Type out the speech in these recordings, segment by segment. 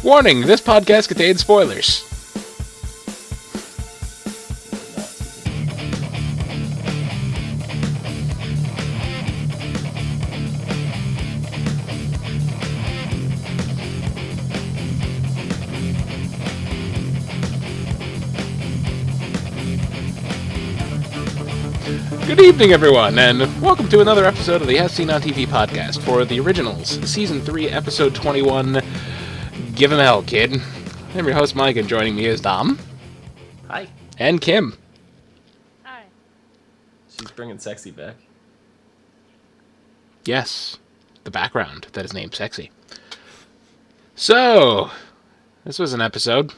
Warning, this podcast contains spoilers. Good evening, everyone, and welcome to another episode of the As Seen on TV podcast for The Originals, Season 3, Episode 21, Give 'em Hell, Kid. I'm your host, Mike, and joining me is Dom. Hi. And Kim. Hi. She's bringing sexy back. Yes, the background that is named Sexy. So, this was an episode.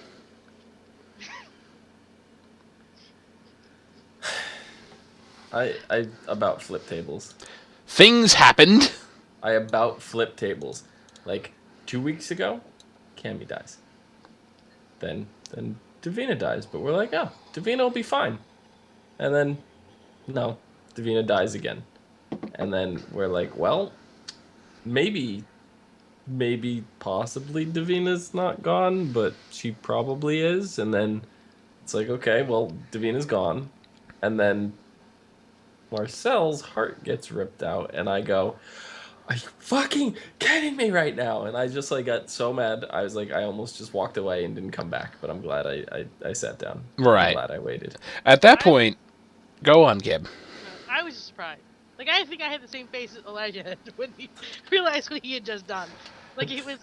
I about flip tables. Things happened. I about flip tables. Like 2 weeks ago, Cammy dies. Then Davina dies, but we're like, oh, Davina will be fine. And then, no, Davina dies again. And then we're like, well, maybe, possibly Davina's not gone, but she probably is. And then it's like, okay, well, Davina's gone. And then Marcel's heart gets ripped out, and I go, are you fucking kidding me right now? And I just got so mad. I was like, I almost just walked away and didn't come back, but I'm glad I sat down. Right. I'm glad I waited. At that point, go on, Gib. I was surprised. I think I had the same face that Elijah had when he realized what he had just done. It was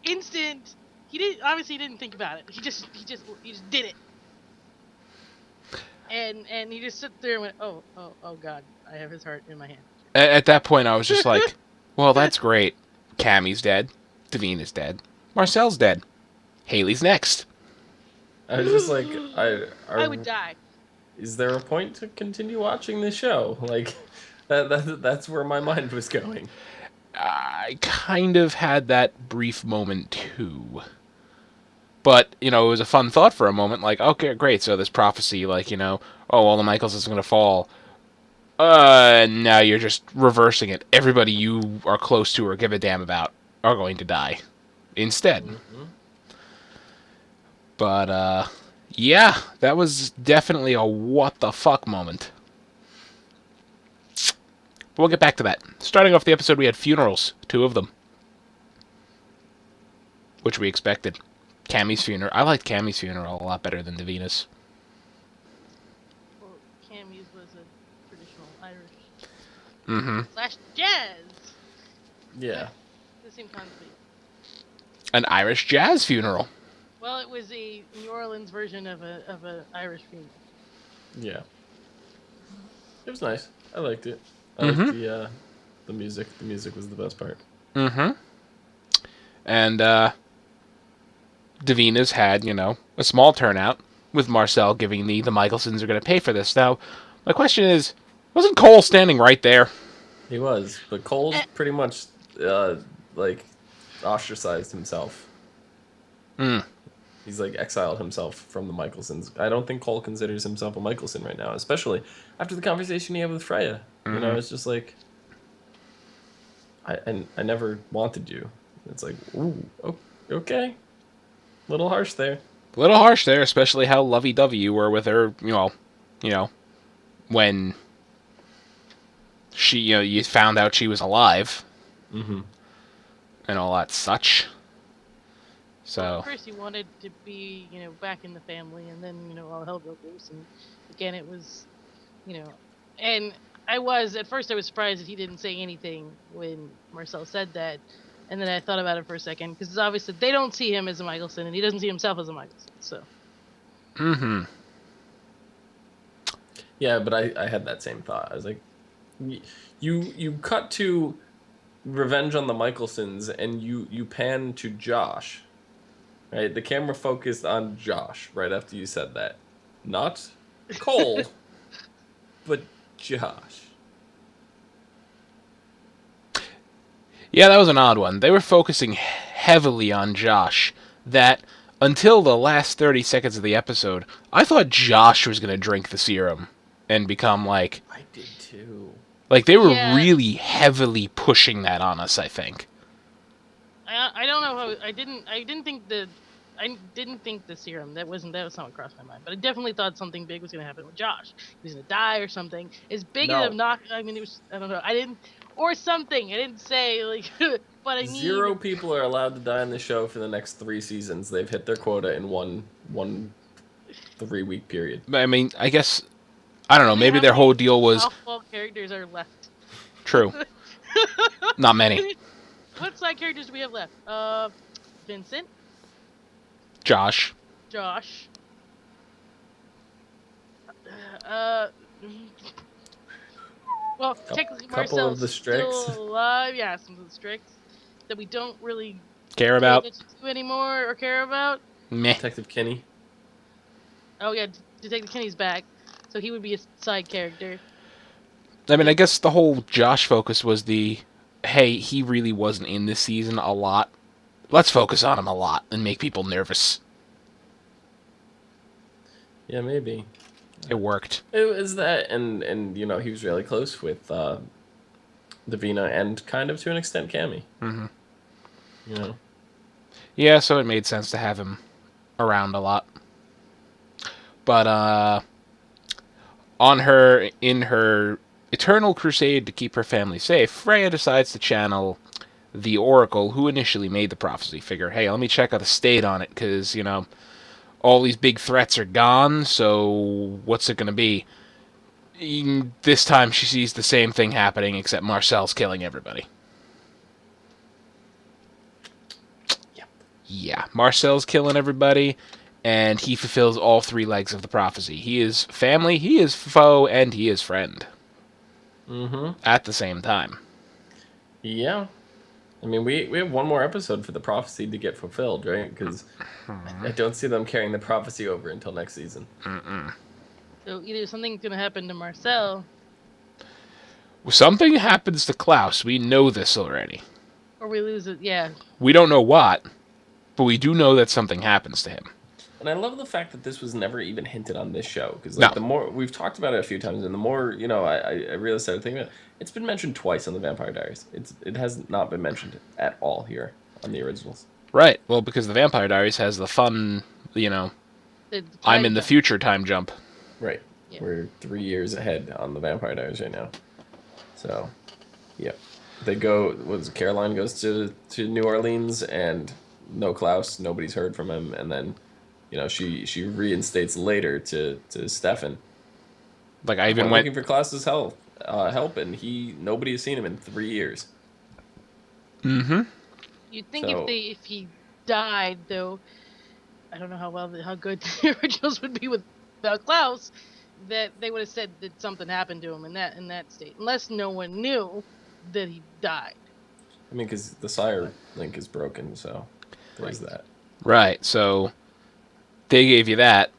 instant. He didn't think about it. He just did it. And he just sat there and went, oh God, I have his heart in my hand. At that point, I was just like, well, that's great. Cammy's dead. Davina's dead. Marcel's dead. Haley's next. I was just like, I would die. Is there a point to continue watching the show? That's where my mind was going. I kind of had that brief moment, too. But, it was a fun thought for a moment. Okay, great, so this prophecy, all the Mikealsons are going to fall. Now you're just reversing it. Everybody you are close to or give a damn about are going to die instead. Mm-hmm. But, yeah, that was definitely a what the fuck moment. But we'll get back to that. Starting off the episode, we had funerals. 2 of them. Which we expected. Cammy's funeral. I liked Cammy's funeral a lot better than Davina's. Well, Cammy's was a traditional Irish. Mm-hmm. / jazz. Yeah. The same concept. An Irish jazz funeral. Well, it was a New Orleans version of a Irish funeral. Yeah. It was nice. I liked it. I liked the music. The music was the best part. Mm-hmm. And, Davina's had, a small turnout, with Marcel giving the Mikealsons are going to pay for this. Now, my question is, wasn't Cole standing right there? He was, but Cole pretty much, ostracized himself. He's, exiled himself from the Mikealsons. I don't think Cole considers himself a Mikealson right now, especially after the conversation he had with Freya. Mm-hmm. It's just I never wanted you. It's ooh, okay. Little harsh there. Especially how lovey-dovey you were with her, when she, you found out she was alive. Mm-hmm. And all that such. So. First he wanted to be, back in the family, and then, all hell broke loose, and again it was, and at first I was surprised that he didn't say anything when Marcel said that. And then I thought about it for a second, because it's obvious that they don't see him as a Mikealson, and he doesn't see himself as a Mikealson, so. Mm-hmm. Yeah, but I had that same thought. I was like, you cut to Revenge on the Mikealsons, and you pan to Josh, right? The camera focused on Josh right after you said that. Not Cole, but Josh. Yeah, that was an odd one. They were focusing heavily on Josh. That, until the last 30 seconds of the episode, I thought Josh was going to drink the serum and become I did too. They were really heavily pushing that on us, I think. I don't know how I didn't think the serum that was not what crossed my mind, but I definitely thought something big was gonna happen with Josh. He was gonna die or something. As big as No. I'm not. I mean, it was. I don't know. I didn't or something. I didn't say like, but I need 0 people are allowed to die in the show for the next 3 seasons. They've hit their quota in one 3-week period. I mean, I guess I don't know. Really, Maybe how their many whole deal was softball characters are left? true. Not many. What side characters do we have left? Vincent, Josh. Josh, uh, well, technically Couple of Marcel's the Strix. still alive. Yeah, some of the Strix that we don't really Care pay about? attention to anymore or care about. Meh. Detective Kinney. Oh yeah, Detective Kenny's back, so he would be a side character. I mean, I guess the whole Josh focus was hey, he really wasn't in this season a lot. Let's focus on him a lot and make people nervous. Yeah, maybe. It worked. It was that, and he was really close with Davina and kind of to an extent Cammy. Mm-hmm. Yeah, so it made sense to have him around a lot. But in her eternal crusade to keep her family safe, Freya decides to channel the Oracle, who initially made the prophecy. Figure, hey, let me check out the state on it, because all these big threats are gone. So what's it gonna be? This time she sees the same thing happening, except Marcel's killing everybody. Yeah, Marcel's killing everybody, and he fulfills all 3 legs of the prophecy. He is family, he is foe, and he is friend. At the same time. Yeah. I mean, we have one more episode for the prophecy to get fulfilled, right? Because I don't see them carrying the prophecy over until next season. So either something's gonna happen to Marcel, Something happens to Klaus. We know this already. or we lose it. Yeah. We don't know what, but we do know that something happens to him. And I love the fact that this was never even hinted on this show, because No. the more we've talked about it a few times, and the more I really started thinking about it, it's been mentioned twice on the Vampire Diaries. It has not been mentioned at all here on the originals. Right. Well, because the Vampire Diaries has the fun, The I'm in the jump. future time jump. Right. Yeah. We're 3 years ahead on the Vampire Diaries right now. So, yeah. They go, Caroline goes to New Orleans, and no Klaus, nobody's heard from him, and then, she reinstates later to Stefan. Like, I even I'm went... looking for Klaus's help, and nobody has seen him in 3 years. Mm-hmm. You'd think So- if he died, though, I don't know how good the originals would be without Klaus, that they would have said that something happened to him in that state, unless no one knew that he died. I mean, because the Sire link is broken, so there's Right. that. Right, so they gave you that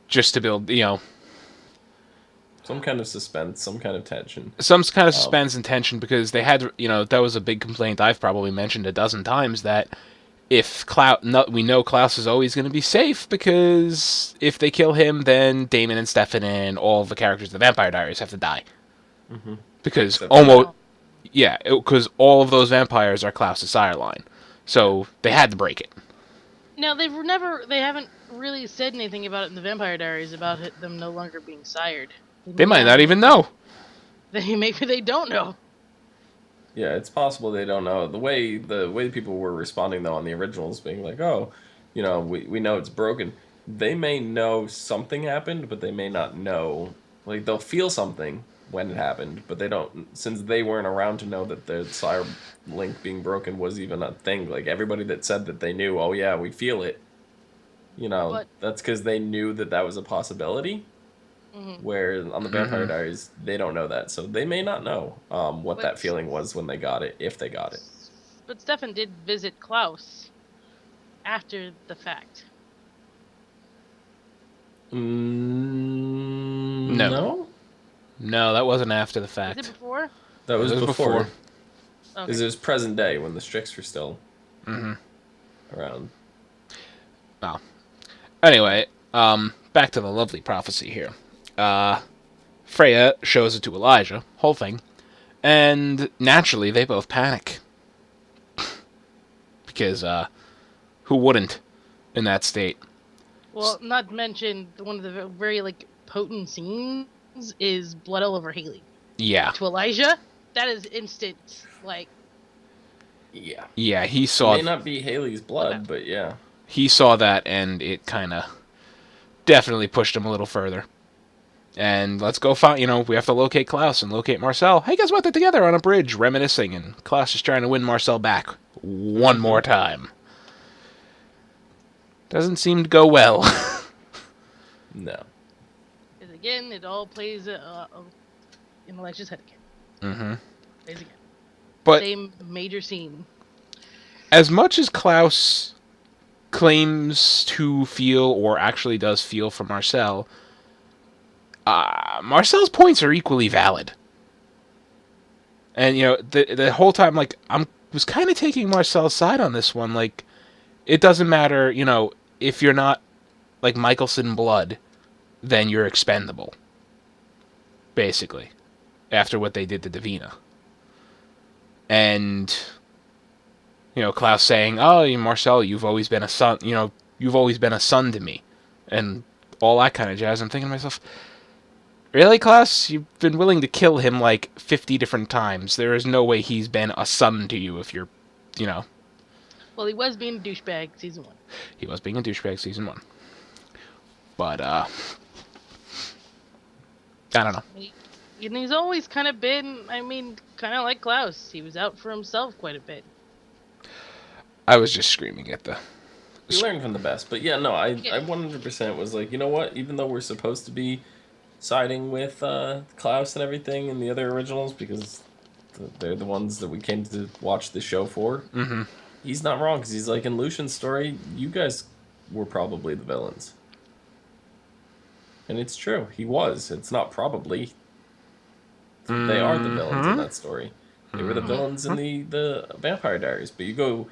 just to build, Some kind of suspense, some kind of tension. some kind of suspense and tension, because they had, that was a big complaint I've probably mentioned a dozen times, that if we know Klaus is always going to be safe, because if they kill him, then Damon and Stefan and all the characters of the Vampire Diaries have to die. Mm-hmm. Because Except almost, because all of those vampires are Klaus's sire line. So they had to break it. Now they haven't really said anything about it in the Vampire Diaries about them no longer being sired. They might not even know. Maybe they don't know. Yeah, it's possible they don't know. The way people were responding, though, on the originals, being like, oh, we know it's broken. They may know something happened, but they may not know. Like, they'll feel something when it happened, but they don't, since they weren't around to know that the Sire link being broken was even a thing. Like, everybody that said that they knew, oh yeah, we feel it, that's because they knew that was a possibility. Mm-hmm. Where on the Vampire Diaries, they don't know that. So they may not know what that feeling was when they got it, if they got it. But Stefan did visit Klaus after the fact. No? No, that wasn't after the fact. Was it before? That was before. Okay. Because it was present day when the Strix were still around. Well, anyway, back to the lovely prophecy here. Freya shows it to Elijah, whole thing, and naturally they both panic. because who wouldn't in that state? Well, not to mention one of the very like potent scenes is blood all over Haley. Yeah. To Elijah, that is instant. Like, Yeah. Yeah, he It saw may not be Haley's blood, but yeah. he saw that, and it kind of definitely pushed him a little further. And let's go find, we have to locate Klaus and locate Marcel. Hey, guess what? They're together on a bridge, reminiscing, and Klaus is trying to win Marcel back one more time. Doesn't seem to go well. No. because again, it all plays in Elijah's head again. Mm-hmm. Plays again. But Same major scene. as much as Klaus claims to feel, or actually does feel for Marcel, Marcel's points are equally valid. And, the whole time, like, was kind of taking Marcel's side on this one. Like, it doesn't matter, if you're not, like, Mikealson blood, then you're expendable. Basically. After what they did to Davina. And, Klaus saying, oh, Marcel, you've always been a son, you've always been a son to me. And all that kind of jazz. I'm thinking to myself, really, Klaus? You've been willing to kill him like 50 different times. There is no way he's been a son to you if you're, Well, he was being a douchebag season 1. He was being a douchebag season 1. But, I don't know. And he's always kind of been, kind of like Klaus. He was out for himself quite a bit. I was just screaming at the... You learn from the best. But yeah, no, I 100% was like, you know what? Even though we're supposed to be siding with Klaus and everything in the other originals, because they're the ones that we came to watch the show for, he's not wrong. Because he's like, in Lucian's story, you guys were probably the villains. And it's true. He was. It's not probably. They are the villains in that story. They were the villains in the Vampire Diaries. But you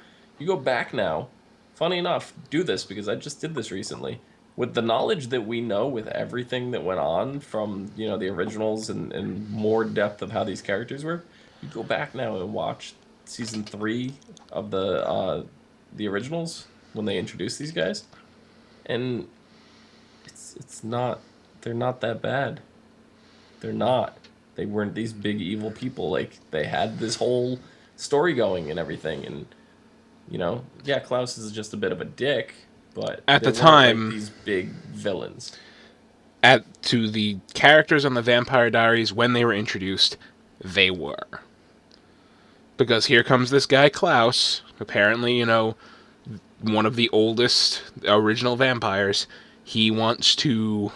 go back now. Funny enough, do this because I just did this recently. With the knowledge that we know with everything that went on from, the originals and more depth of how these characters were, you go back now and watch season 3 of the originals when they introduced these guys. And it's not, they're not that bad. They're not. They weren't these big evil people. Like, they had this whole story going and everything. And, yeah, Klaus is just a bit of a dick, but at they the weren't time, like these big villains. To the characters on the Vampire Diaries, when they were introduced, they were. Because here comes this guy, Klaus, apparently, one of the oldest original vampires. He wants to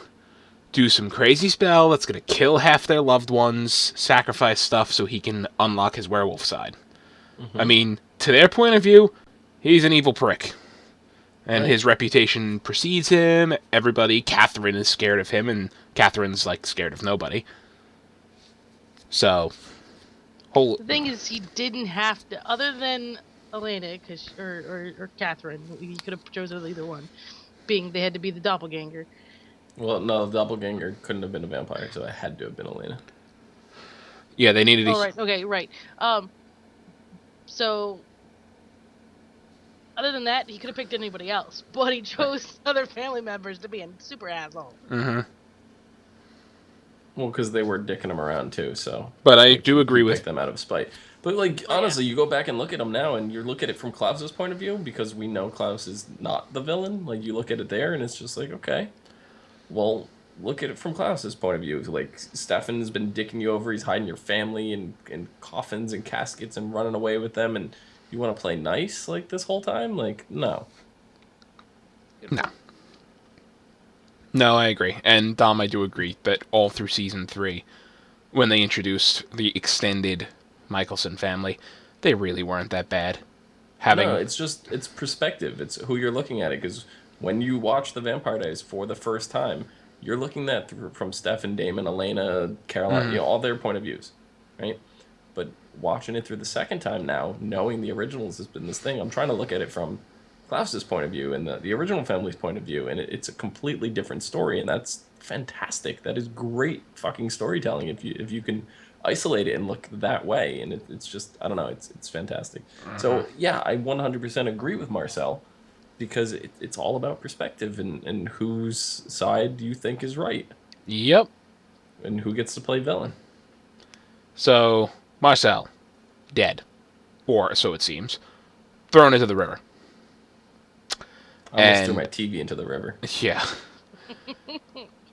do some crazy spell that's going to kill half their loved ones, sacrifice stuff so he can unlock his werewolf side. To their point of view, he's an evil prick. And his reputation precedes him. Everybody, Catherine is scared of him, and Catherine's, scared of nobody. So, The thing is, he didn't have to, other than Elena, or Catherine, he could have chosen either one, being they had to be the doppelganger. Well, no, the doppelganger couldn't have been a vampire, so it had to have been Elena. Yeah, they needed right. Okay, right. So, other than that, he could have picked anybody else, but he chose other family members to be a super asshole. Mm-hmm. Well, because they were dicking him around too, so... But I do agree with... Pick them out of spite. But, honestly, you go back and look at them now, and you look at it from Klaus's point of view, because we know Klaus is not the villain. You look at it there, and it's just like, okay... Well, look at it from Klaus's point of view. Stefan's been dicking you over. He's hiding your family in coffins and caskets and running away with them. And you want to play nice, this whole time? No. No. No, I agree. And, Dom, I do agree that all through Season 3, when they introduced the extended Mikealson family, they really weren't that bad. No, it's perspective. It's who you're looking at it, because... When you watch the Vampire Diaries for the first time, you're looking at from Stefan, Damon, Elena, Caroline, all their point of views, right? But watching it through the second time now, knowing the originals has been this thing, I'm trying to look at it from Klaus's point of view and the original family's point of view, and it's a completely different story, and that's fantastic. That is great fucking storytelling if you can isolate it and look that way, and it's just, I don't know, it's fantastic. So yeah, I 100% agree with Marcel, because it's all about perspective and whose side do you think is right, Yep. and who gets to play villain. So, Marcel, dead. Or so it seems. Thrown into the river. I almost threw And, my TV into the river. yeah.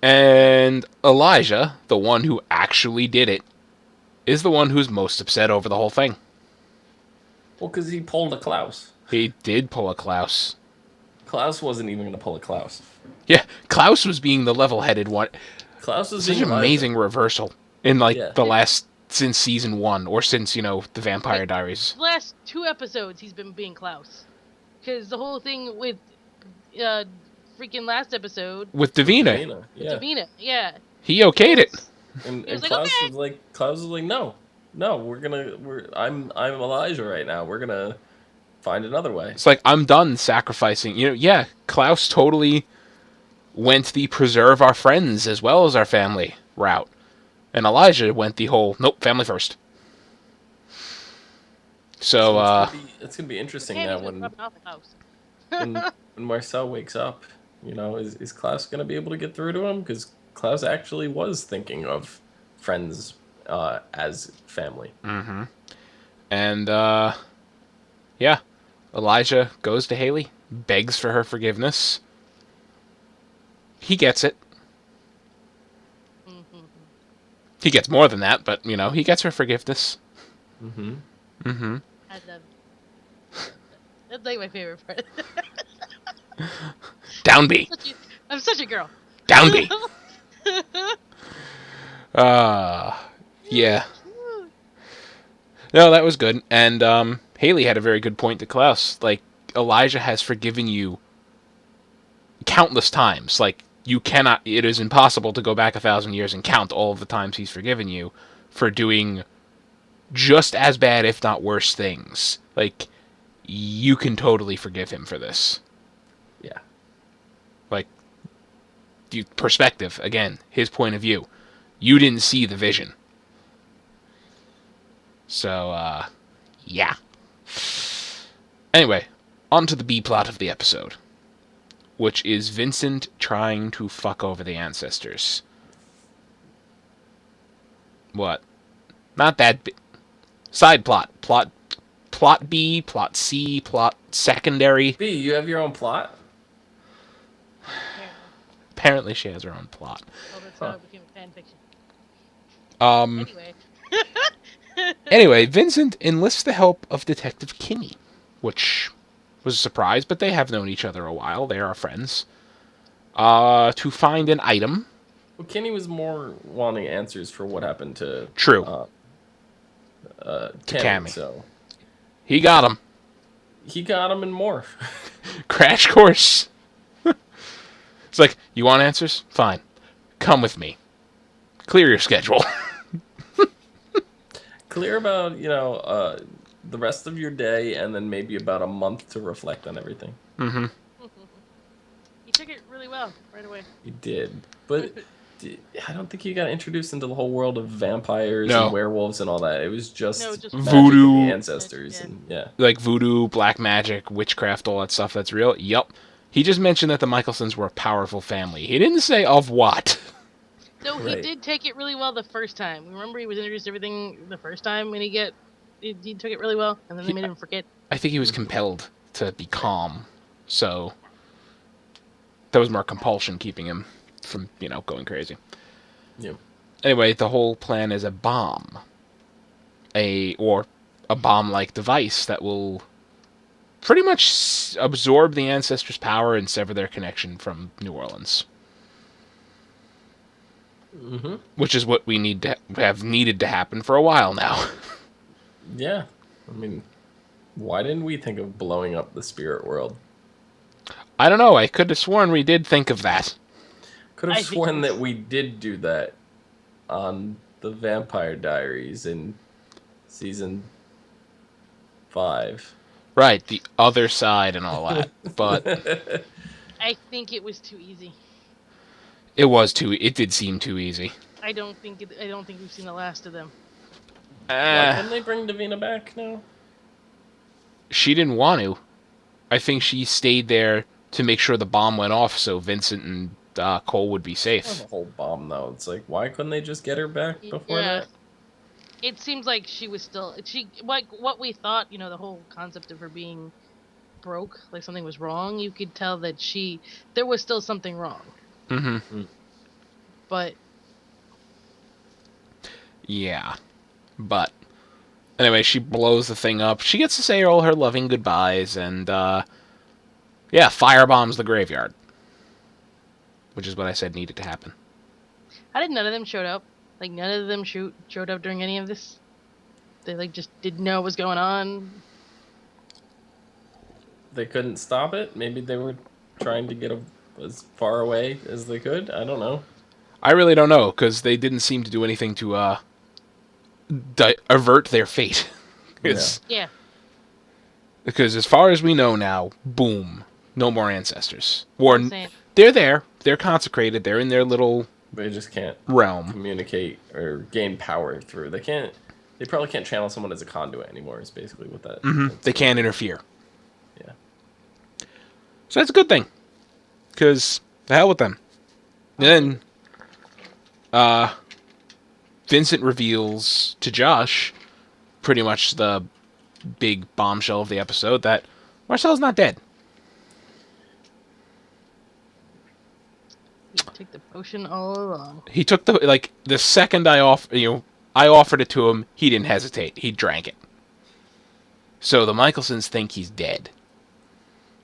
And Elijah, the one who actually did it, is the one who's most upset over the whole thing. Well, because he pulled a Klaus. He did pull a Klaus. Klaus wasn't even going to pull a Klaus. Yeah, Klaus was being the level-headed one. Klaus was Such being an Elijah. amazing reversal in, like, Yeah. the last... Since season 1, or since, the Vampire Diaries. The last 2 episodes, he's been being Klaus. Because the whole thing with freaking last episode... With Davina. Davina, With Davina, yeah. He okayed it. And was like, Klaus okay. was like, no, I'm Elijah right now. We're gonna find another way. It's like, I'm done sacrificing. Yeah, Klaus totally went the preserve our friends as well as our family route. And Elijah went the whole, nope, family first. So, it's gonna be interesting And now he's been rubbing off the house. when Marcel wakes up. Is Klaus gonna be able to get through to him? Because Klaus actually was thinking of friends as family. and, yeah. Elijah goes to Haley, begs for her forgiveness. He gets it. He gets more than that, but, he gets her forgiveness. Mm-hmm. Mm-hmm. I love it. That's like my favorite part. Down B. I'm such a girl. Down B. Yeah. No, that was good. And Haley had a very good point to Klaus. Like, Elijah has forgiven you countless times. Like, it is impossible to go back 1,000 years and count all of the times he's forgiven you for doing just as bad, if not worse, things. Like, you can totally forgive him for this. Yeah. Like, perspective, again, his point of view. You didn't see the vision. So, yeah. Anyway, on to the B plot of the episode, which is Vincent trying to fuck over the ancestors. What? Not that side plot. Plot B, plot C, plot secondary. B, you have your own plot? Apparently she has her own plot. Oh, that's how it became a fan fiction. Anyway. Anyway, Vincent enlists the help of Detective Kinney, which was a surprise, but they have known each other a while. They are friends. To find an item. Well, Kenny was more wanting answers for what happened to... True. Cammy. So he got him. He got him and more. Crash course. It's like, you want answers? Fine. Come with me. Clear your schedule. Clear about, the rest of your day, and then maybe about a month to reflect on everything. Mm-hmm. He took it really well right away. He did. But I don't think he got introduced into the whole world of vampires No. and werewolves and all that. It was just voodoo, and the ancestors, and like voodoo, black magic, witchcraft, all that stuff that's real. Yup. He just mentioned that the Mikealsons were a powerful family. He didn't say of what. So he did take it really well the first time. Remember, he was introduced to everything the first time, and he took it really well, and then they made him forget. I think he was compelled to be calm, so that was more compulsion keeping him from, going crazy. Yeah. Anyway, the whole plan is a bomb. A bomb-like device that will pretty much absorb the ancestors' power and sever their connection from New Orleans. Mm-hmm. Which is what we have needed to happen for a while now. Yeah. I mean, why didn't we think of blowing up the spirit world? I don't know. I could have sworn we did think of that. Could have sworn that we did do that on the Vampire Diaries in season 5. Right, the other side and all that. But I think it was too easy. it did seem too easy. I don't think we've seen the last of them. Why couldn't they bring Davina back now? She didn't want to. I think she stayed there to make sure the bomb went off so Vincent and Cole would be Not safe. the whole bomb though. It's like, why couldn't they just get her back before Yeah. that? It seems like she was still like what we thought, the whole concept of her being broke, like something was wrong. You could tell that there was still something wrong. Mm-hmm. But Yeah. But anyway, she blows the thing up. She gets to say all her loving goodbyes and firebombs the graveyard. Which is what I said needed to happen. how did none of them showed up? Like none of them showed up during any of this? They like just didn't know what was going on. They couldn't stop it. Maybe they were trying to get as far away as they could. I don't know. I really don't know, because they didn't seem to do anything to avert their fate. Yeah. Because as far as we know now, boom, no more ancestors. Or Insane. they're there, they're consecrated, they're in their little They just can't realm. communicate or gain power through. They can't. They probably can't channel someone as a conduit anymore. Is basically what that. They can't interfere. Yeah. So that's a good thing. Because the hell with them. And then Vincent reveals to Josh pretty much the big bombshell of the episode that Marcel's not dead. He took the potion all along. He took the second I offered it to him, he didn't hesitate. He drank it. So the Michaelsons think he's dead.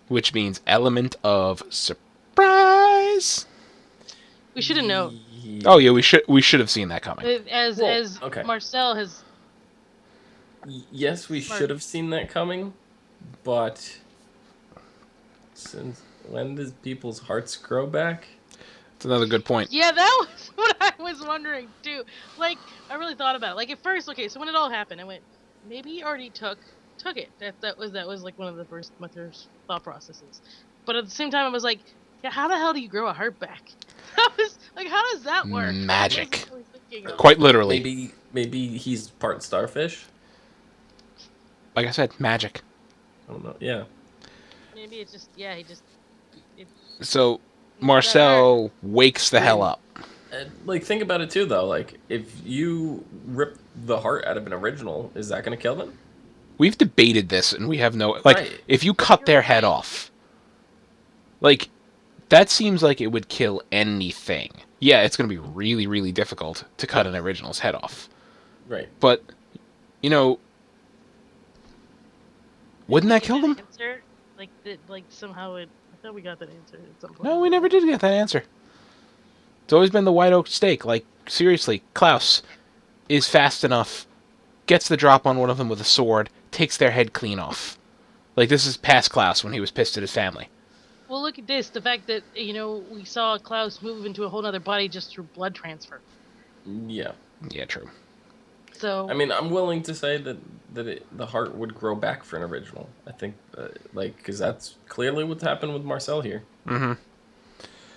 Which means element of surprise. We should have known. Oh yeah, we should have seen that coming. As okay. Marcel has. Yes, we should have seen that coming, but since when does people's hearts grow back? That's another good point. Yeah, that was what I was wondering too. Like, I really thought about it. Like at first, okay, so when it all happened, I went, maybe he already took it. That was like one of the first Mutter's thought processes. But at the same time, I was like, yeah, how the hell do you grow a heart back? I was like, how does that work? Magic. I was thinking of. Quite literally. Maybe he's part starfish. Like I said, magic. I don't know. Yeah. Maybe it's just he just. So Marcel wakes the hell up. Like, think about it too, though. Like, if you rip the heart out of an original, is that going to kill them? We've debated this, and we have no Right. If you cut their head off, that seems like it would kill anything. Yeah, it's going to be really, really difficult to cut an original's head off. Right. But wouldn't that kill them? Answer? Like somehow I thought we got that answer at some point. No, we never did get that answer. It's always been the white oak stake. Like, seriously, Klaus is fast enough, gets the drop on one of them with a sword, takes their head clean off. Like, this is past Klaus when he was pissed at his family. Well, look at this. The fact that, we saw Klaus move into a whole other body just through blood transfer. Yeah. Yeah, true. So. I mean, I'm willing to say that the heart would grow back for an original. I think, because that's clearly what happened with Marcel here. Mm-hmm.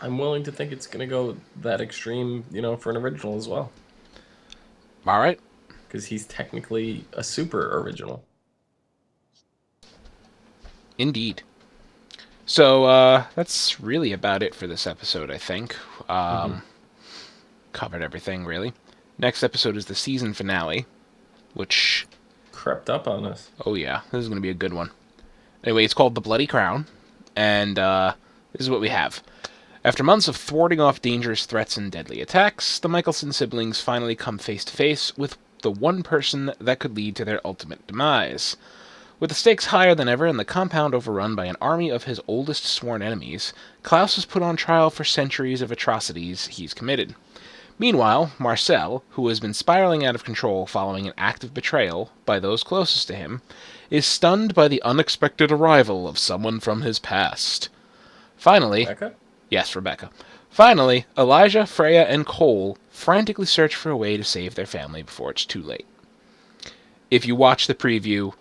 I'm willing to think it's going to go that extreme, for an original as well. All right. Because he's technically a super original. Indeed. So, that's really about it for this episode, I think. Covered everything, really. Next episode is the season finale, which... crept up on us. Oh, yeah. This is going to be a good one. Anyway, it's called The Bloody Crown, and this is what we have. After months of thwarting off dangerous threats and deadly attacks, the Mikealson siblings finally come face to face with the one person that could lead to their ultimate demise. With the stakes higher than ever and the compound overrun by an army of his oldest sworn enemies, Klaus is put on trial for centuries of atrocities he's committed. Meanwhile, Marcel, who has been spiraling out of control following an act of betrayal by those closest to him, is stunned by the unexpected arrival of someone from his past. Finally... Rebecca? Yes, Rebecca. Finally, Elijah, Freya, and Cole frantically search for a way to save their family before it's too late. If you watch the preview,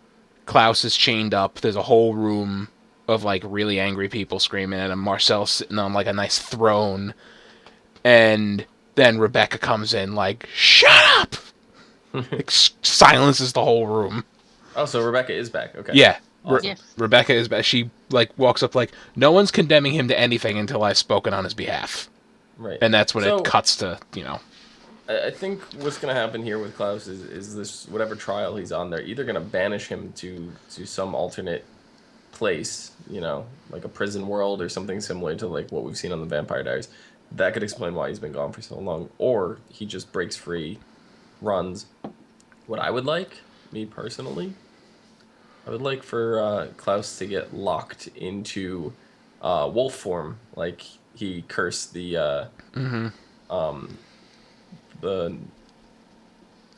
Klaus is chained up. There's a whole room of, really angry people screaming at him. Marcel's sitting on, a nice throne. And then Rebecca comes in, shut up! Like, silences the whole room. Oh, so Rebecca is back. Okay. Yeah. Awesome. Yes. Rebecca is back. She, like, walks up like, no one's condemning him to anything until I've spoken on his behalf. Right. And that's when So- it cuts to, you know. I think what's going to happen here with Klaus is this whatever trial he's on, they're either going to banish him to some alternate place, you know, like a prison world or something similar to like what we've seen on the Vampire Diaries. That could explain why he's been gone for so long. Or he just breaks free, runs. What I would like, me personally, I would like for Klaus to get locked into wolf form, like he cursed the the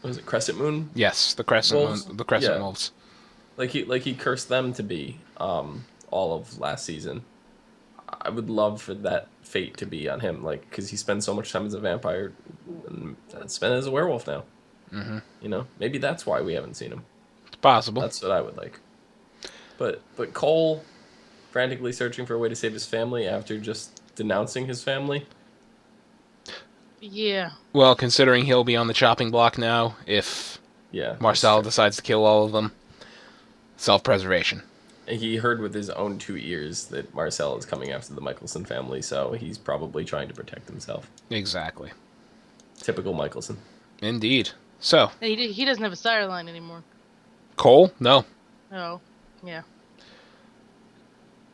what is it, Crescent Moon? Yes, the Crescent Wolves? Moon, the Crescent Yeah. Wolves. Like he cursed them to be all of last season. I would love for that fate to be on him, like because he spends so much time as a vampire and spent as a werewolf now. Mm-hmm. You know, maybe that's why we haven't seen him. It's possible. That's what I would like. But Cole frantically searching for a way to save his family after just denouncing his family. Yeah. Well, considering he'll be on the chopping block now, if Yeah, Marcel that's true. decides to kill all of them, self-preservation. He heard with his own 2 ears that Marcel is coming after the Mikealson family, so he's probably trying to protect himself. Exactly. Typical Mikealson. Indeed. So, And he doesn't have a sire line anymore. Cole? No. Oh, yeah.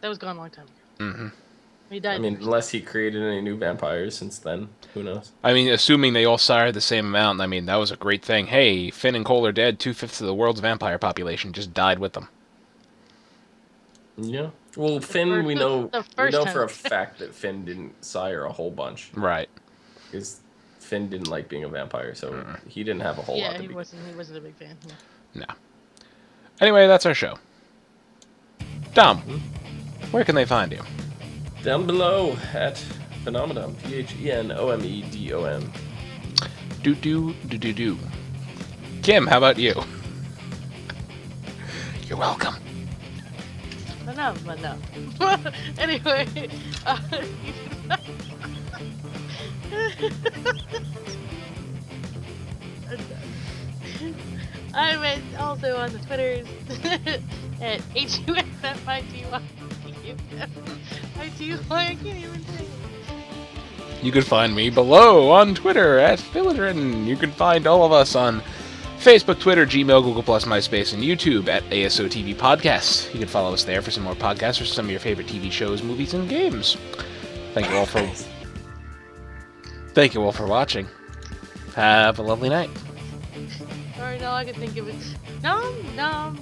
That was gone a long time ago. Mm-hmm. He died. I mean, unless he created any new vampires since then, who knows? I mean, assuming they all sired the same amount, I mean, that was a great thing. Hey, Finn and Cole are dead. 2/5 of the world's vampire population just died with them. Yeah. Well, Finn, we know the first for time. a fact that Finn didn't sire a whole bunch Right. because Finn didn't like being a vampire, so he didn't have a whole lot. Yeah, To he begin. wasn't a big fan. Yeah. No. Anyway, that's our show. Dom, where can they find you? Down below at Phenomedon, PHENOMEDOM. Do. Kim, how about you? You're welcome. But no. Anyway, I'm also on the Twitters at HUFFITY. I can't even say it. You can find me below on Twitter at Philidrin. You can find all of us on Facebook, Twitter, Gmail, Google+, MySpace, and YouTube at ASOTV Podcasts. You can follow us there for some more podcasts or some of your favorite TV shows, movies, and games. Thank you all for watching. Have a lovely night. Sorry, all I can think of is nom.